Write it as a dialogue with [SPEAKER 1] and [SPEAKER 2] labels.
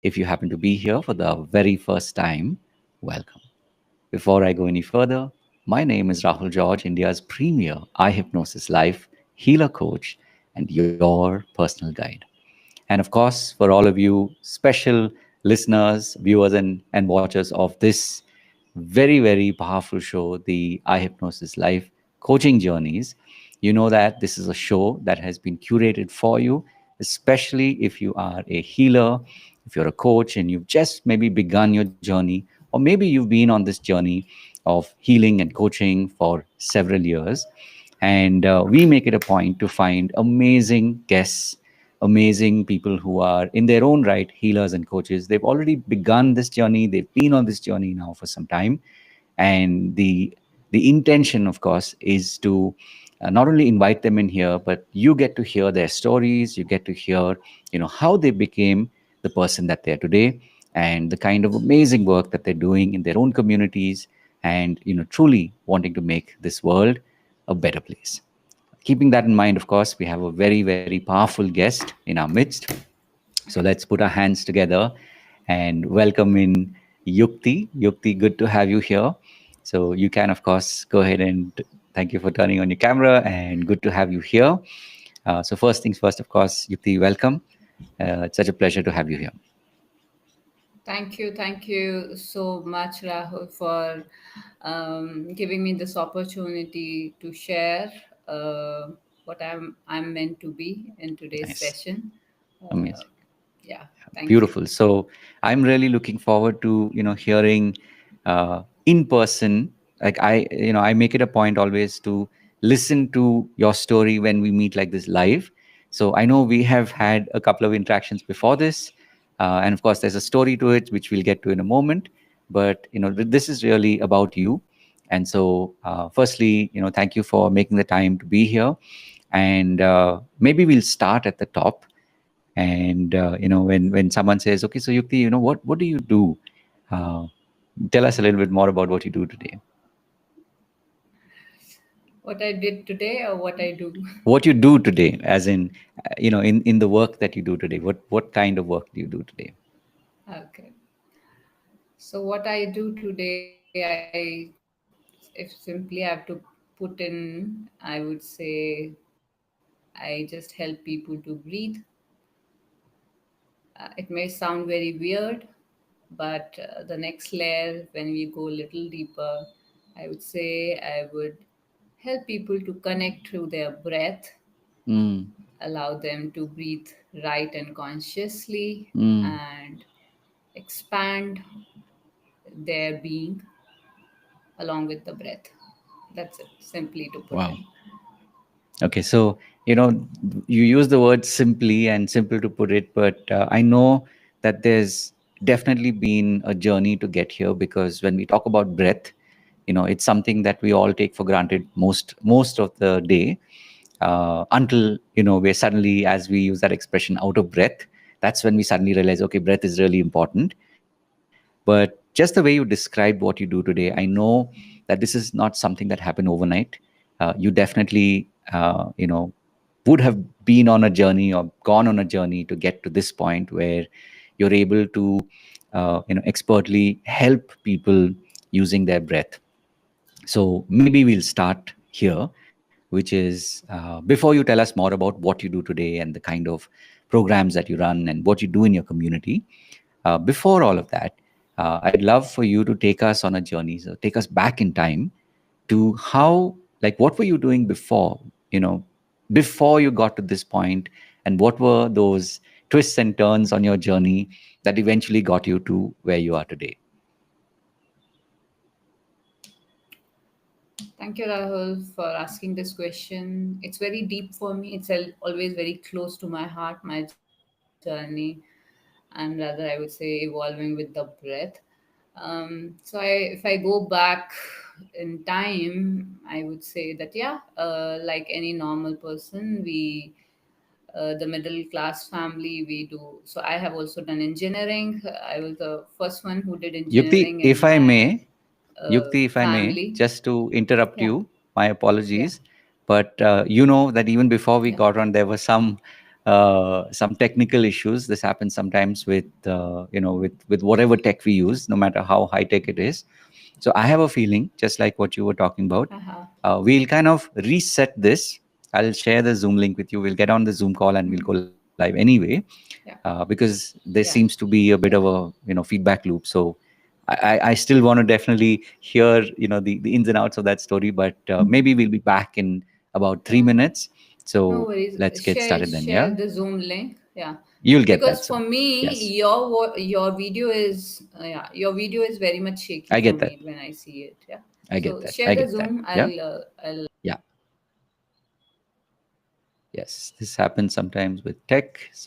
[SPEAKER 1] If you happen to be here for the very first time, welcome. Before I go any further, my name is Rahul George, India's premier iHypnosis life healer coach and your personal guide. And of course, for all of you special listeners, viewers, and watchers of this very, very powerful show, the iHypnosis Life Coaching Journeys, you know that this is a show that has been curated for you, especially if you are a healer, if you're a coach, and you've just maybe begun your journey, or maybe you've been on this journey of healing and coaching for several years. And we make it a point to find amazing guests, amazing people who are in their own right healers and coaches. They've already begun this journey, they've been on this journey now for some time. And the intention, of course, is to not only invite them in here, but you get to hear their stories, you get to hear how they became the person that they're today, and the kind of amazing work that they're doing in their own communities, and truly wanting to make this world a better place. Keeping that in mind, of course, we have a very, very powerful guest in our midst. So let's put our hands together and welcome in Yukti. Yukti, good to have you here. So you can, of course, go ahead and thank you for turning on your camera, and good to have you here. So first things first, of course, Yukti, welcome. It's such a pleasure to have you here.
[SPEAKER 2] Thank you so much, Rahul, for giving me this opportunity to share what I'm meant to be in today's
[SPEAKER 1] Nice,
[SPEAKER 2] session. Uh,
[SPEAKER 1] amazing.
[SPEAKER 2] yeah, thank you.
[SPEAKER 1] Beautiful. So I'm really looking forward to hearing in person. Like I make it a point always to listen to your story when we meet like this live. So I know we have had a couple of interactions before this, and of course there's a story to it which we'll get to in a moment. But this is really about you, and so firstly, thank you for making the time to be here, and maybe we'll start at the top. And when someone says, okay, so Yukti, what do you do? uh, Tell us a little bit more about what you do today.
[SPEAKER 2] What I did today or what I do.
[SPEAKER 1] What you do today, as in in the work that you do today, what kind of work do you do today?
[SPEAKER 2] Okay. So what I do today, if simply I have to put in, I would say I just help people to breathe. It may sound very weird, but the next layer, when we go a little deeper, I would say I would help people to connect through their breath,
[SPEAKER 1] Mm,
[SPEAKER 2] allow them to breathe right and consciously,
[SPEAKER 1] mm,
[SPEAKER 2] and expand their being along with the breath. That's it, simply to put
[SPEAKER 1] wow.
[SPEAKER 2] in.
[SPEAKER 1] Okay, so you use the word simply and simple to put it, but I know that there's definitely been a journey to get here, because when we talk about breath, it's something that we all take for granted most of the day, until we're suddenly, as we use that expression, out of breath. That's when we suddenly realize, okay, breath is really important. But just the way you described what you do today, I know that this is not something that happened overnight. You definitely would have been on a journey or gone on a journey to get to this point where you're able to expertly help people using their breath. So maybe we'll start here, which is before you tell us more about what you do today and the kind of programs that you run and what you do in your community. Before all of that, I'd love for you to take us on a journey. So take us back in time to how, like, what were you doing before, before you got to this point, and what were those twists and turns on your journey that eventually got you to where you are today?
[SPEAKER 2] Thank you, Rahul, for asking this question. It's very deep for me. It's always very close to my heart, my journey, and rather, I would say, evolving with the breath. If I go back in time, I would say that, yeah, like any normal person, the middle class family, we do. So I have also done engineering. I was the first one who did
[SPEAKER 1] Yukti,
[SPEAKER 2] engineering
[SPEAKER 1] if
[SPEAKER 2] in
[SPEAKER 1] I
[SPEAKER 2] my
[SPEAKER 1] may, Yukti, if I may,
[SPEAKER 2] family.
[SPEAKER 1] just to interrupt
[SPEAKER 2] Yeah,
[SPEAKER 1] you, my
[SPEAKER 2] yeah,
[SPEAKER 1] apologies. But you know that even before we
[SPEAKER 2] yeah.
[SPEAKER 1] got on, there was some, some technical issues. This happens sometimes with with whatever tech we use, no matter how high tech it is. So I have a feeling, just like what you were talking about,
[SPEAKER 2] Uh-huh.
[SPEAKER 1] we'll kind of reset this. I'll share the Zoom link with you. We'll get on the Zoom call and we'll go live anyway,
[SPEAKER 2] Yeah.
[SPEAKER 1] because there seems
[SPEAKER 2] Yeah.
[SPEAKER 1] to be a bit of a feedback loop. So I still want to definitely hear the ins and outs of that story, but maybe we'll be back in about three
[SPEAKER 2] Yeah.
[SPEAKER 1] minutes.
[SPEAKER 2] No
[SPEAKER 1] So
[SPEAKER 2] worries.
[SPEAKER 1] let's get
[SPEAKER 2] Share
[SPEAKER 1] started then.
[SPEAKER 2] share
[SPEAKER 1] Yeah,
[SPEAKER 2] the Zoom link. Yeah.
[SPEAKER 1] you'll get
[SPEAKER 2] Because
[SPEAKER 1] that
[SPEAKER 2] for
[SPEAKER 1] soon.
[SPEAKER 2] me,
[SPEAKER 1] Yes,
[SPEAKER 2] your video is your video is very much shaky
[SPEAKER 1] I
[SPEAKER 2] for
[SPEAKER 1] get that.
[SPEAKER 2] me when I see it. Yeah.
[SPEAKER 1] I get
[SPEAKER 2] So
[SPEAKER 1] that.
[SPEAKER 2] share
[SPEAKER 1] I
[SPEAKER 2] the
[SPEAKER 1] get that.
[SPEAKER 2] Zoom.
[SPEAKER 1] Yeah,
[SPEAKER 2] I'll
[SPEAKER 1] yeah. Yes, this happens sometimes with tech. So